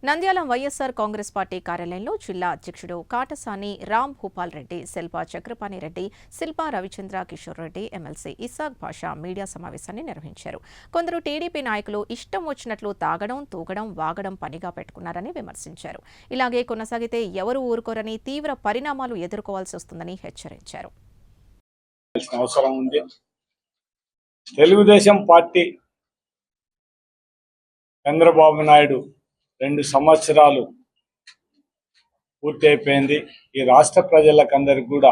Nandyal YSR Congress party కార్యాలయంలో జిల్లా అధ్యక్షుడు కాటసాని రామ్ భూపాల్ రెడ్డి, శిల్పా చక్రపాణి రెడ్డి, శిల్పా రవిచంద్ర కిషోర్ రెడ్డి, ఎమ్మెల్సీ ఇసాక్ భాషా మీడియా సమావేశాన్ని నిర్వహించారు. కొందరు టీడీపీ నాయకులు ఇష్టం వచ్చినట్లు తాగడం, తూగడం, వాగడం పనిగా పెట్టుకున్నారని విమర్శించారు. ఇలాగే కొనసాగితే ఎవరు ఊరుకోరని తీవ్ర పరిణామాలు ఎదుర్కోవాల్సి వస్తుందని హెచ్చరించారు. తెలుగుదేశం పార్టీ చంద్రబాబు నాయుడు 2 సంవత్సరాలు పూర్తి అయిపోయింది. ఈ రాష్ట్ర ప్రజలకందరికి కూడా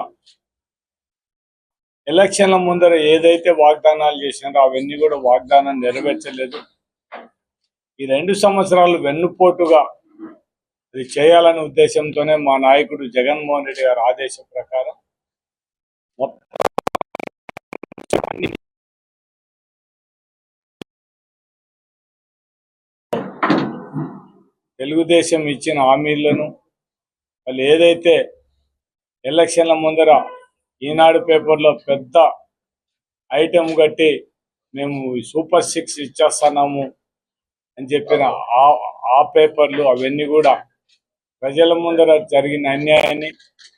ఎలక్షన్ల ముందర ఏదైతే వాగ్దానాలు చేసినారో అవన్నీ కూడా వాగ్దానం నెరవేర్చలేదు. ఈ 2 సంవత్సరాలు వెన్నుపోటుగా ఇది చేయాలనే ఉద్దేశంతోనే మా నాయకుడు జగన్మోహన్ రెడ్డి గారి ఆదేశం ప్రకారం తెలుగుదేశం ఇచ్చిన హామీలను వాళ్ళు ఏదైతే ఎలక్షన్ల ముందర ఈనాడు పేపర్లో పెద్ద ఐటెం కట్టి మేము సూపర్ 6 ఇచ్చేస్తున్నాము అని చెప్పిన ఆ పేపర్లు అవన్నీ కూడా ప్రజల ముందర జరిగిన అన్యాయాన్ని,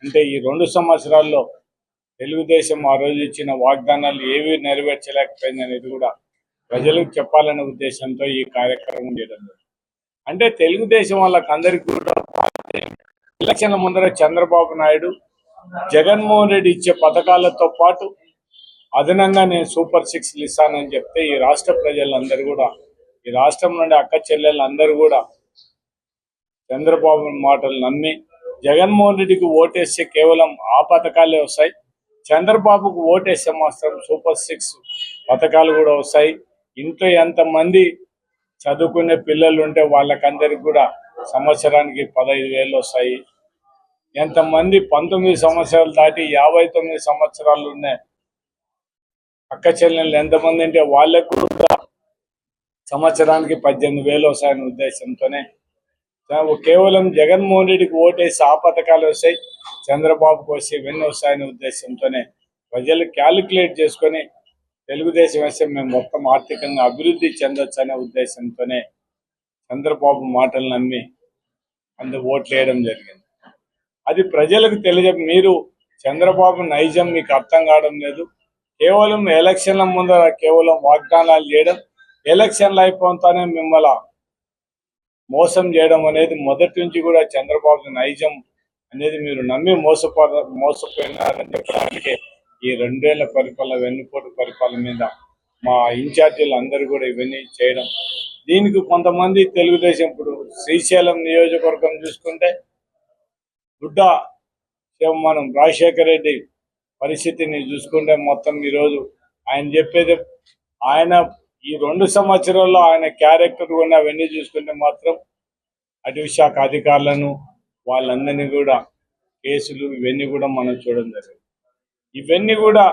అంటే ఈ 2 సంవత్సరాల్లో తెలుగుదేశం ఆ రోజు ఇచ్చిన వాగ్దానాలు ఏవి నెరవేర్చలేకపోయింది అనేది కూడా ప్రజలకు చెప్పాలనే ఉద్దేశంతో ఈ కార్యక్రమం చేయడం. అంటే తెలుగుదేశం వాళ్ళకందరికీ కూడా ఎలక్షన్ల ముందర చంద్రబాబు నాయుడు జగన్మోహన్ రెడ్డి ఇచ్చే పథకాలతో పాటు అదనంగా నేను సూపర్ 6 ఇస్తానని చెప్తే ఈ రాష్ట్ర ప్రజలందరూ కూడా, ఈ రాష్ట్రం నుండి అక్క చెల్లెళ్ళందరూ కూడా చంద్రబాబు మాటలు నమ్మి జగన్మోహన్ రెడ్డికి ఓటేస్తే కేవలం ఆ పథకాలే వస్తాయి, చంద్రబాబుకు ఓటేస్తే మాత్రం సూపర్ 6 పథకాలు కూడా వస్తాయి. ఇంట్లో ఎంతమంది చదువుకునే పిల్లలు ఉంటే వాళ్ళకందరికి కూడా సంవత్సరానికి 15,000 వస్తాయి. ఎంతమంది 19 సంవత్సరాలు దాటి 59 సంవత్సరాలు ఉన్నాయి అక్క చెల్లెళ్ళు ఎంతమంది అంటే వాళ్ళకు కూడా సంవత్సరానికి 18,000 వస్తాయనే ఉద్దేశంతోనే కేవలం జగన్మోహన్ రెడ్డికి ఓటేసి ఆ పథకాలు వస్తాయి, చంద్రబాబుకు వస్తే ఇవన్నీ వస్తాయనే ఉద్దేశంతోనే ప్రజలు క్యాలిక్యులేట్ చేసుకొని తెలుగుదేశం వస్తే మేము మొత్తం ఆర్థికంగా అభివృద్ధి చెందొచ్చు అనే ఉద్దేశంతోనే చంద్రబాబు మాటలు నమ్మి ఓట్లు వేయడం జరిగింది. అది ప్రజలకు తెలియజేసి మీరు చంద్రబాబు నైజం మీకు అర్థం కావడం లేదు. కేవలం ఎలక్షన్ల ముందర కేవలం వాగ్దానాలు చేయడం, ఎలక్షన్లు అయిపోతానే మిమ్మల్ని మోసం చేయడం అనేది మొదటి నుంచి కూడా చంద్రబాబు నైజం అనేది మీరు నమ్మి మోసపోయినారని చెప్పడానికి ఈ 2 ఏళ్ల పరిపాలన, వెన్నుపోటు పరిపాలన మీద మా ఇన్ఛార్జీలు అందరూ కూడా ఇవన్నీ చేయడం. దీనికి కొంతమంది తెలుగుదేశం ఇప్పుడు శ్రీశైలం నియోజకవర్గం చూసుకుంటే గుడ్డ మనం రాజశేఖర రెడ్డి పరిస్థితిని చూసుకుంటే మొత్తం ఈరోజు ఆయన చెప్పేది, ఆయన ఈ 2 సంవత్సరాల్లో ఆయన క్యారెక్టర్ కూడా అవన్నీ చూసుకుంటే మాత్రం అటవీ శాఖ అధికారులను వాళ్ళందరినీ కూడా కేసులు ఇవన్నీ కూడా మనం చూడడం జరిగింది. ఇవన్నీ కూడా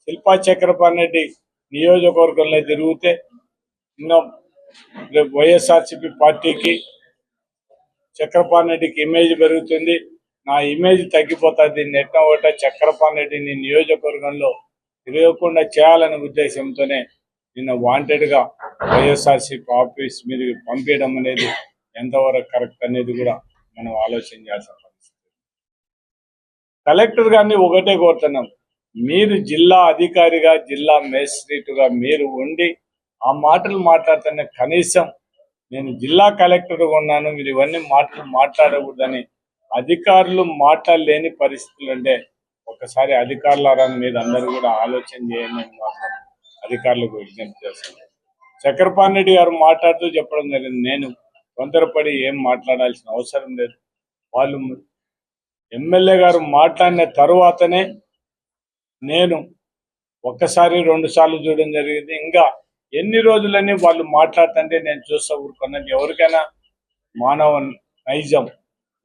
శిల్పా చక్రపాణి రెడ్డి నియోజకవర్గంలో తిరిగితే ఇంకా వైఎస్ఆర్సీపీ పార్టీకి చక్రపాణి రెడ్డికి ఇమేజ్ పెరుగుతుంది, నా ఇమేజ్ తగ్గిపోతుంది, నెట్ట ఒకట చక్రపాణి రెడ్డిని నియోజకవర్గంలో తిరగకుండా చేయాలనే ఉద్దేశంతోనే నిన్న వాంటెడ్గా వైఎస్ఆర్సీపీ ఆఫీస్ మీదకి పంపించడం అనేది ఎంతవరకు కరెక్ట్ అనేది కూడా మనం ఆలోచన చేయాల్సిన పరిస్థితి. కలెక్టర్ గారిని ఒకటే కోరుతున్నాం, మీరు జిల్లా అధికారిగా, జిల్లా మేజిస్ట్రేట్గా మీరు ఉండి ఆ మాటలు మాట్లాడుతున్న కనీసం నేను జిల్లా కలెక్టర్గా ఉన్నాను, మీరు ఇవన్నీ మాట్లాడకూడదని అధికారులు మాట్లాడలేని పరిస్థితులు అంటే ఒకసారి అధికారులను మీరు అందరూ కూడా ఆలోచన చేయండి అని మాత్రం అధికారులకు విజ్ఞప్తి చేస్తున్నాను. చక్రపాణి రెడ్డి గారు మాట్లాడుతూ చెప్పడం జరిగింది, నేను తొందరపడి ఏం మాట్లాడాల్సిన అవసరం లేదు, వాళ్ళు ఎమ్మెల్యే గారు మాట్లాడిన తరువాతనే నేను 1 సారి 2 సార్లు చూడడం జరిగింది, ఇంకా ఎన్ని రోజులని వాళ్ళు మాట్లాడుతుంటే నేను చూస్తా ఊరుకున్నాను. ఎవరికైనా మానవ నైజం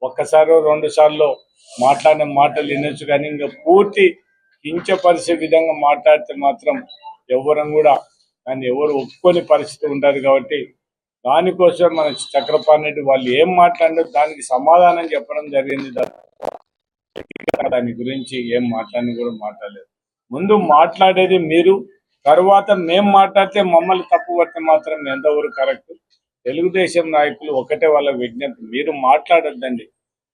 1 సారో 2 సార్లు మాట్లాడిన మాటలు వినొచ్చు, కానీ ఇంకా పూర్తి కించపరిచే విధంగా మాట్లాడితే మాత్రం ఎవరం కూడా దాన్ని ఎవరు ఒప్పుకొని పరిస్థితి ఉంటుంది. కాబట్టి దానికోసం మన చక్రపాణి రెడ్డి వాళ్ళు ఏం మాట్లాడినారో దానికి సమాధానం చెప్పడం జరిగింది, దాని గురించి ఏం మాట్లాడిన కూడా మాట్లాడలేదు. ముందు మాట్లాడేది మీరు, తర్వాత మేము మాట్లాడితే మమ్మల్ని తప్పు పడితే మాత్రం ఎంతవరకు కరెక్ట్. తెలుగుదేశం నాయకులు ఒకటే వాళ్ళ విజ్ఞప్తి, మీరు మాట్లాడొద్దండి.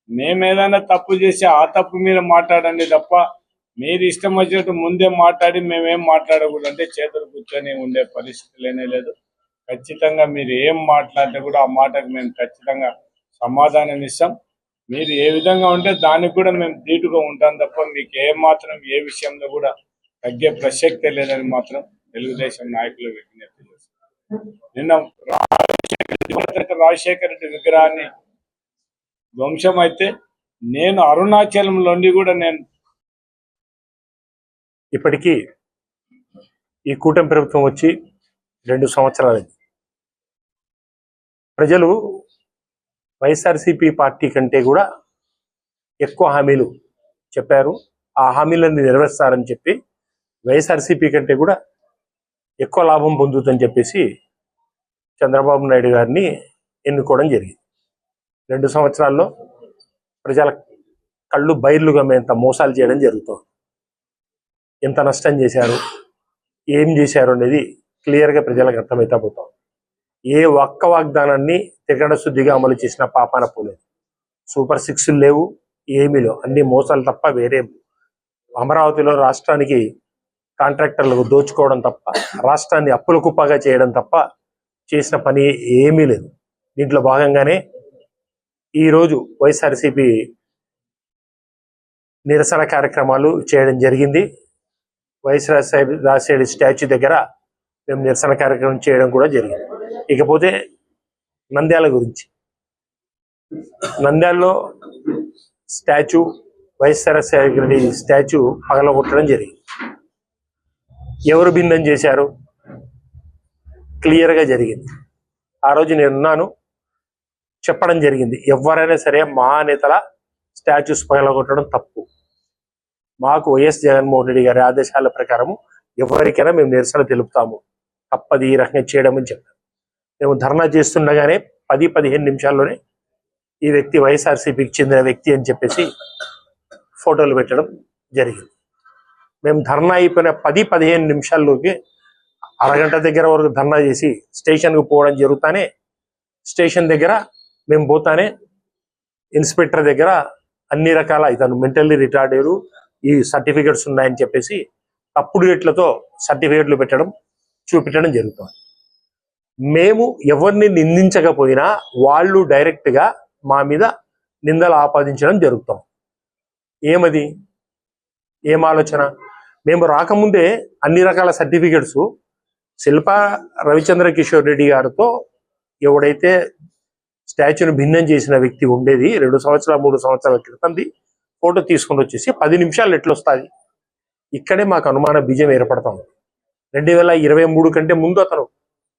మేమేదైనా తప్పు చేసి ఆ తప్పు మీద మాట్లాడండి తప్ప మీరు ఇష్టం వచ్చినట్టు ముందే మాట్లాడి మేమేం మాట్లాడకూడదు అంటే చేతులు కూర్చొని ఉండే పరిస్థితి లేనే లేదు. ఖచ్చితంగా మీరు ఏం మాట్లాడితే కూడా ఆ మాటకు మేము ఖచ్చితంగా సమాధానం ఇస్తాం. మీరు ఏ విధంగా ఉంటే దానికి కూడా మేము ధీటుగా ఉంటాం తప్ప మీకు ఏ మాత్రం ఏ విషయంలో కూడా తగ్గే ప్రసక్తే లేదని మాత్రం తెలుగుదేశం నాయకులు విజ్ఞప్తి చేస్తారు. నిన్న రాజశేఖర రెడ్డి విగ్రహాన్ని ధ్వంసం అయితే నేను అరుణాచలంలోని కూడా నేను ఇప్పటికీ ఈ కూటమి ప్రభుత్వం వచ్చి 2 సంవత్సరాలైంది. ప్రజలు వైఎస్ఆర్సీపీ పార్టీ కంటే కూడా ఎక్కువ హామీలు చెప్పారు. ఆ హామీలను నెరవేర్స్తారని చెప్పి వైఎస్ఆర్సీపీ కంటే కూడా ఎక్కువ లాభం పొందుతుందని చెప్పేసి చంద్రబాబు నాయుడు గారిని ఎన్నుకోవడం జరిగింది. 2 సంవత్సరాల్లో ప్రజల కళ్ళు బయర్లు గమ్మేంత మోసాలు చేయడం జరుగుతుంది. ఎంత నష్టం చేశారు, ఏం చేశారు అనేది క్లియర్గా ప్రజలకు అర్థమైతే పోతాం. ఏ ఒక్క వాగ్దానాన్ని తిరగడ శుద్ధిగా అమలు చేసిన పాపాన పోలేదు. సూపర్ 6 లేవు, ఏమీ లేవు, అన్ని మోసాలు తప్ప వేరే. అమరావతిలో రాష్ట్రానికి కాంట్రాక్టర్లకు దోచుకోవడం తప్ప, రాష్ట్రాన్ని అప్పుల కుప్పగా చేయడం తప్ప చేసిన పని ఏమీ లేదు. దీంట్లో భాగంగానే ఈరోజు వైఎస్ఆర్సీపీ నిరసన కార్యక్రమాలు చేయడం జరిగింది. వైఎస్ రాజశేఖర స్టాచ్యూ దగ్గర మేము నిరసన కార్యక్రమం చేయడం కూడా జరిగింది. ఇకపోతే నంద్యాల గురించి, నంద్యాలలో statue, YS Rajasekhara Reddy statue పగలగొట్టడం జరిగింది. ఎవరు భిన్నం చేశారు క్లియర్గా జరిగింది. ఆ రోజు నేనున్నాను, చెప్పడం జరిగింది, ఎవరైనా సరే మహానేతల స్టాచ్యూస్ పగలగొట్టడం తప్పు. మాకు వైఎస్ జగన్మోహన్ రెడ్డి గారి ఆదేశాల ప్రకారము ఎవరికైనా మేము నిరసన తెలుపుతాము, తప్పది ఈ రకంగా చేయడం అని చెప్పారు. మేము ధర్నా చేస్తుండగానే 10-15 నిమిషాల్లోనే ఈ వ్యక్తి వైఎస్ఆర్సీపీకి చెందిన వ్యక్తి అని చెప్పేసి ఫోటోలు పెట్టడం జరిగింది. మేము ధర్నా అయిపోయిన 10-15 నిమిషాల్లోకి అరగంట దగ్గర వరకు ధర్నా చేసి స్టేషన్కు పోవడం జరుగుతానే, స్టేషన్ దగ్గర మేము పోతానే ఇన్స్పెక్టర్ దగ్గర అన్ని రకాల ఇతను మెంటల్లీ రిటార్డేరు, ఈ సర్టిఫికెట్స్ ఉన్నాయని చెప్పేసి తప్పుడు రేట్లతో సర్టిఫికెట్లు పెట్టడం, చూపించడం జరుగుతుంది. మేము ఎవరిని నిందించకపోయినా వాళ్ళు డైరెక్ట్గా మా మీద నిందలు ఆపాదించడం జరుగుతాం. ఏమది, ఏం ఆలోచన? మేము రాకముందే అన్ని రకాల సర్టిఫికెట్స్ శిల్పా రవిచంద్ర కిషోర్ రెడ్డి గారితో, ఎవడైతే స్టాచ్యూని భిన్నం చేసిన వ్యక్తి ఉండేది 2 సంవత్సరాలు 3 సంవత్సరాల క్రితంది, ఫోటో తీసుకొని వచ్చేసి 10 నిమిషాలు ఎట్లొస్తుంది? ఇక్కడే మాకు అనుమాన బీజం ఏర్పడతాం. 2023 కంటే ముందు అతను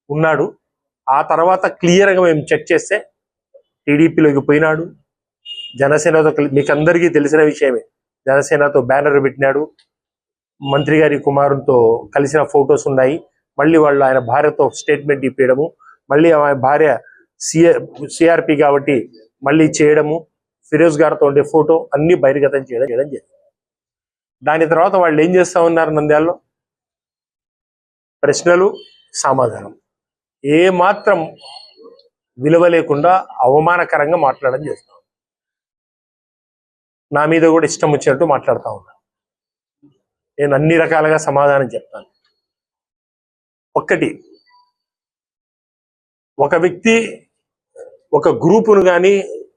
ఉన్నాడు. ఆ తర్వాత క్లియర్గా మేము చెక్ చేస్తే టీడీపీలోకి పోయినాడు. జనసేనతో, మీకు అందరికీ తెలిసిన విషయమే, జనసేనతో బ్యానర్ పెట్టినాడు. మంత్రి గారి కుమారుతో కలిసిన ఫొటోస్ ఉన్నాయి. మళ్ళీ వాళ్ళు ఆయన భార్యతో స్టేట్మెంట్ ఇప్పించడము, మళ్ళీ ఆయన భార్య సిఆర్పి కాబట్టి మళ్ళీ చేయడము, ఫిరోజ్ గారితో ఉండే ఫోటో అన్ని బహిర్గతం చేయడం జరిగింది. దాని తర్వాత వాళ్ళు ఏం చేస్తా ఉన్నారు, నంద్యాలలో ప్రశ్నలు సమాధానం ఏ మాత్రం విలువ లేకుండా అవమానకరంగా మాట్లాడడం చేస్తాం. నా మీద కూడా ఇష్టం వచ్చినట్టు మాట్లాడుతూ ఉన్నా. నేను అన్ని రకాలుగా సమాధానం చెప్తాను. ఒక వ్యక్తి ఒక గ్రూపును కానీ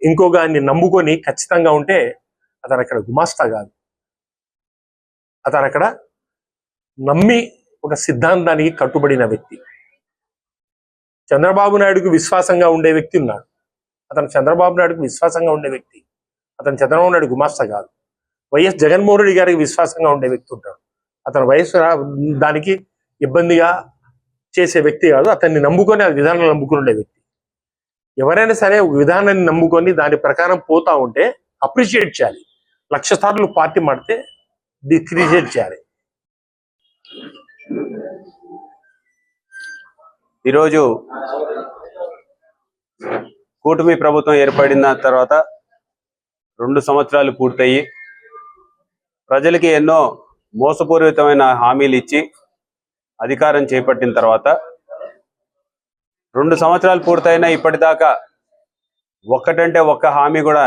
ఇంకో గాన్ని నమ్ముకొని ఖచ్చితంగా ఉంటే అతను అక్కడ గుమాస్తా కాదు. అతను అక్కడ నమ్మి ఒక సిద్ధాంతానికి కట్టుబడిన వ్యక్తి. చంద్రబాబు నాయుడుకు విశ్వాసంగా ఉండే వ్యక్తి ఉన్నాడు. అతను చంద్రబాబు నాయుడుకు విశ్వాసంగా ఉండే వ్యక్తి. అతను చంద్రబాబు నాయుడు గుమాస్తా కాదు. వైఎస్ జగన్మోహన్ రెడ్డి గారికి విశ్వాసంగా ఉండే వ్యక్తి ఉంటాడు. అతను వైఎస్ దానికి ఇబ్బందిగా చేసే వ్యక్తి కాదు. అతన్ని నమ్ముకొని ఆ విధానాన్ని నమ్ముకుని ఉండే వ్యక్తి. ఎవరైనా సరే విధానాన్ని నమ్ముకొని దాని ప్రకారం పోతా ఉంటే అప్రిషియేట్ చేయాలి. 1,00,000 సార్లు పార్టీ మాడితే డిస్క్రిషియేట్ చేయాలి. ఈరోజు కూటమి ప్రభుత్వం ఏర్పడిన తర్వాత 2 సంవత్సరాలు పూర్తయి ప్రజలకి ఎన్నో మోసపూరితమైన హామీలు ఇచ్చి అధికారం చేపట్టిన తర్వాత 2 సంవత్సరాలు పూర్తయినా ఇప్పటిదాకా ఒక్కటంటే ఒక్క హామీ కూడా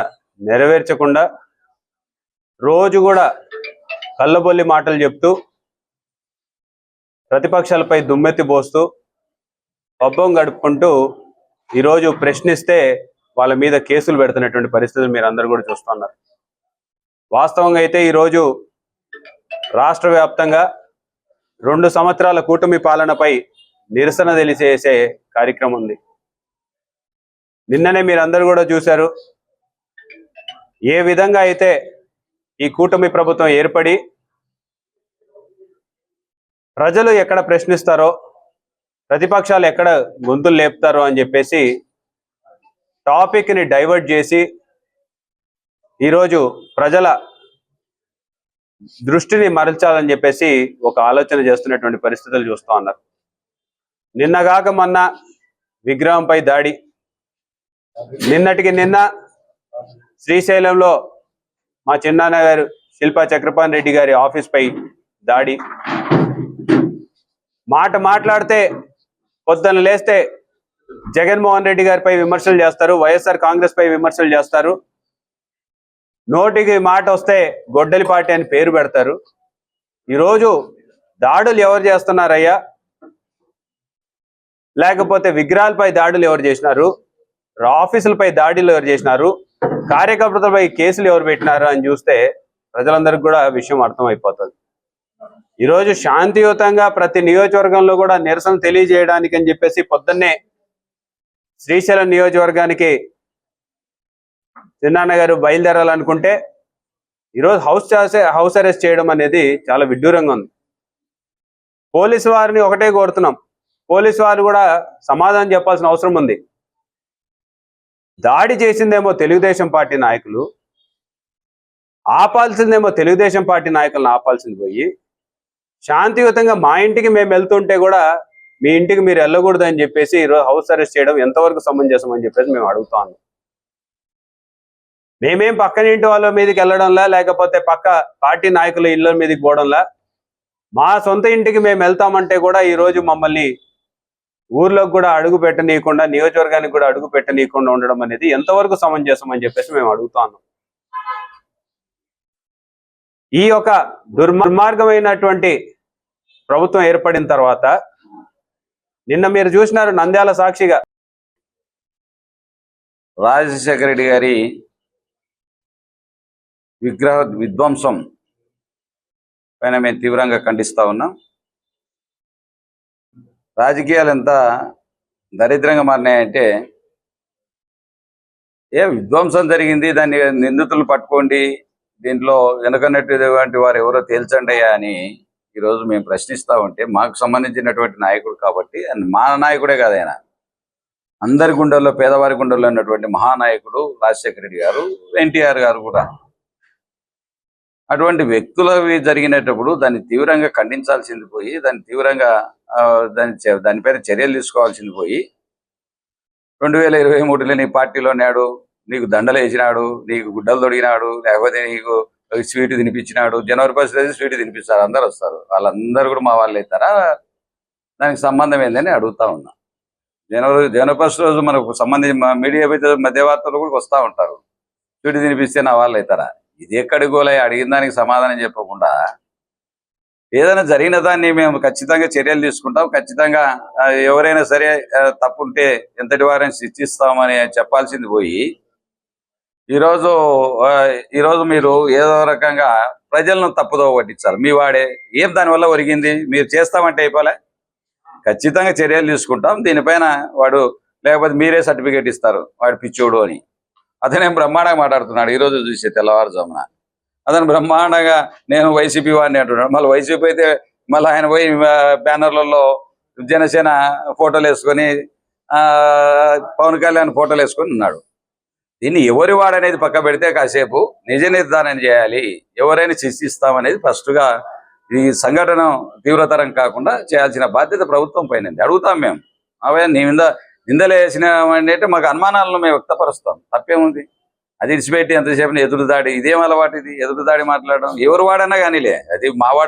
నెరవేర్చకుండా రోజు కూడా కళ్ళబొల్లి మాటలు చెప్తూ ప్రతిపక్షాలపై దుమ్మెత్తి పోస్తూ పబ్బం గడుపుకుంటూ ఈరోజు ప్రశ్నిస్తే వాళ్ళ మీద కేసులు పెడుతున్నటువంటి పరిస్థితులు మీరు అందరూ కూడా చూస్తున్నారు. వాస్తవంగా అయితే ఈరోజు రాష్ట్ర వ్యాప్తంగా 2 సంవత్సరాల కూటమి పాలనపై నిరసన తెలియజేసే కార్యక్రమం ఉంది. నిన్ననే మీరందరూ కూడా చూశారు ఏ విధంగా అయితే ఈ కూటమి ప్రభుత్వం ఏర్పడి ప్రజలు ఎక్కడ ప్రశ్నిస్తారో, ప్రతిపక్షాలు ఎక్కడ గొంతులు లేపుతారో అని చెప్పేసి టాపిక్ని డైవర్ట్ చేసి ఈరోజు ప్రజల దృష్టిని మరల్చాలని చెప్పేసి ఒక ఆలోచన చేస్తున్నటువంటి పరిస్థితులు చూస్తూ ఉన్నారు. నిన్నగాక మొన్న విగ్రహంపై దాడి, నిన్నటికి నిన్న శ్రీశైలంలో మా చిన్నాన్న గారు శిల్పా చక్రపాణి రెడ్డి గారి ఆఫీస్ పై దాడి. మాట్లాడితే పొద్దున్న లేస్తే జగన్మోహన్ రెడ్డి గారిపై విమర్శలు చేస్తారు, వైఎస్ఆర్ కాంగ్రెస్ పై విమర్శలు చేస్తారు. నోటికి మాట వస్తే గొడ్డలి పార్టీ అని పేరు పెడతారు. ఈరోజు దాడులు ఎవరు చేస్తున్నారయ్యా? లేకపోతే విగ్రహాలపై దాడులు ఎవరు చేసినారు? ఆఫీసులపై దాడులు ఎవరు చేసినారు? కార్యకర్తలపై కేసులు ఎవరు పెట్టినారు అని చూస్తే ప్రజలందరికీ కూడా విషయం అర్థమైపోతుంది. ఈరోజు శాంతియుతంగా ప్రతి నియోజకవర్గంలో కూడా నిరసన తెలియజేయడానికి అని చెప్పేసి పొద్దున్నే శ్రీశైలం నియోజకవర్గానికి చిన్నాన్న గారు బయలుదేరాలనుకుంటే ఈరోజు హౌస్ అరెస్ట్ చేయడం అనేది చాలా విడ్డూరంగా ఉంది. పోలీసు వారిని ఒకటే కోరుతున్నాం, పోలీసు వారు కూడా సమాధానం చెప్పాల్సిన అవసరం ఉంది. దాడి చేసిందేమో తెలుగుదేశం పార్టీ నాయకులు, ఆపాల్సిందేమో తెలుగుదేశం పార్టీ నాయకులను ఆపాల్సింది పోయి శాంతియుతంగా మా ఇంటికి మేము వెళ్తుంటే కూడా మీ ఇంటికి మీరు వెళ్ళకూడదు అని చెప్పేసి ఈరోజు హౌస్ అరెస్ట్ చేయడం ఎంతవరకు సమంజసం అని చెప్పేసి మేము అడుగుతాం. మేమేం పక్కన ఇంటి వాళ్ళ మీదకి వెళ్ళడంలా, లేకపోతే పక్క పార్టీ నాయకుల ఇళ్ళ మీదకి పోవడంలా, మా సొంత ఇంటికి మేము వెళ్తామంటే కూడా ఈరోజు మమ్మల్ని ఊర్లోకి కూడా అడుగు పెట్టనీయకుండా, నియోజకవర్గానికి కూడా అడుగు పెట్టనీయకుండా ఉండడం అనేది ఎంతవరకు సమంజసం అని చెప్పేసి మేము అడుగుతాను. ఈ యొక్క దుర్మార్గమైనటువంటి ప్రభుత్వం ఏర్పడిన తర్వాత నిన్న మీరు చూసినారు నంద్యాల సాక్షిగా రాజశేఖర రెడ్డి గారి విగ్రహ విధ్వంసం పైన మేము తీవ్రంగా ఖండిస్తా ఉన్నాం. రాజకీయాలు ఎంత దరిద్రంగా మారినాయంటే, విధ్వంసం జరిగింది, దాన్ని నిందితులు పట్టుకోండి, దీంట్లో వెనుకన్నటువంటి వారు ఎవరో తేల్చండి అని ఈరోజు మేము ప్రశ్నిస్తూ ఉంటే, మాకు సంబంధించినటువంటి నాయకుడు కాబట్టి, మా నాయకుడే కాదు ఆయన, అందరి గుండెల్లో, పేదవారి గుండెల్లో ఉన్నటువంటి మహానాయకుడు రాజశేఖర రెడ్డి గారు, ఎన్టీఆర్ గారు కూడా. అటువంటి వ్యక్తులవి జరిగినప్పుడు దాన్ని తీవ్రంగా ఖండించాల్సింది పోయి, దాన్ని తీవ్రంగా దానిపైన చర్యలు తీసుకోవాల్సింది పోయి, 2023లో నీ పార్టీలో నాడు, నీకు దండలు వేసినాడు, నీకు గుడ్డలు తొడిగినాడు, లేకపోతే నీకు స్వీట్ తినిపించినాడు. జనవరి 1 స్వీట్ తినిపిస్తారు, అందరు వస్తారు, వాళ్ళందరూ కూడా మా వాళ్ళు అవుతారా? దానికి సంబంధం ఏందని అడుగుతా ఉన్నా. జనవరి 1 రోజు మనకు సంబంధించి మీడియా మధ్యవార్తలు కూడా వస్తూ ఉంటారు, స్వీట్ తినిపిస్తే నా వాళ్ళు అవుతారా? ఇది ఎక్కడికి గోలే? అడిగిన దానికి సమాధానం చెప్పకుండా ఏదైనా జరిగిన దాన్ని మేము ఖచ్చితంగా చర్యలు తీసుకుంటాం, ఖచ్చితంగా ఎవరైనా సరే తప్పుంటే ఎంతటి వారిని శిక్షిస్తామని చెప్పాల్సింది పోయి, ఈరోజు మీరు ఏదో రకంగా ప్రజలను తప్పుదో పట్టించాలి. మీ వాడే ఏం దానివల్ల ఒరిగింది? మీరు చేస్తామంటే అయిపోలే, ఖచ్చితంగా చర్యలు తీసుకుంటాం దీనిపైన. వాడు లేకపోతే మీరే సర్టిఫికేట్ ఇస్తారు వాడు పిచ్చోడు అని. అతనేం బ్రహ్మాండంగా మాట్లాడుతున్నాడు. ఈరోజు చూసే తెల్లవారుజామున అతను బ్రహ్మాండంగా నేను వైసీపీ వాడిని అంటున్నాడు. మళ్ళీ వైసీపీ అయితే మళ్ళీ ఆయన పోయి బ్యానర్లలో జనసేన ఫోటోలు వేసుకొని, పవన్ కళ్యాణ్ ఫోటోలు వేసుకొని ఉన్నాడు. దీన్ని ఎవరి వాడనేది పక్క పెడితే కాసేపు నిజ నిర్ధారణ చేయాలి. ఎవరైనా శిక్షిస్తామనేది ఫస్ట్గా ఈ సంఘటన తీవ్రతరం కాకుండా చేయాల్సిన బాధ్యత ప్రభుత్వం పైన అడుగుతాం మేము. అవే నీ మీద నిందలు వేసిన అంటే మాకు అనుమానాలను మేము వ్యక్తపరుస్తాం, తప్పేముంది? అది ఇడిచిపెట్టి ఎంతసేపు ఎదురుదాడి, ఇదేం అలవాటు? ఇది ఎదురుదాడి మాట్లాడడం ఎవరు వాడన్నా కానీలే, అది మావాడ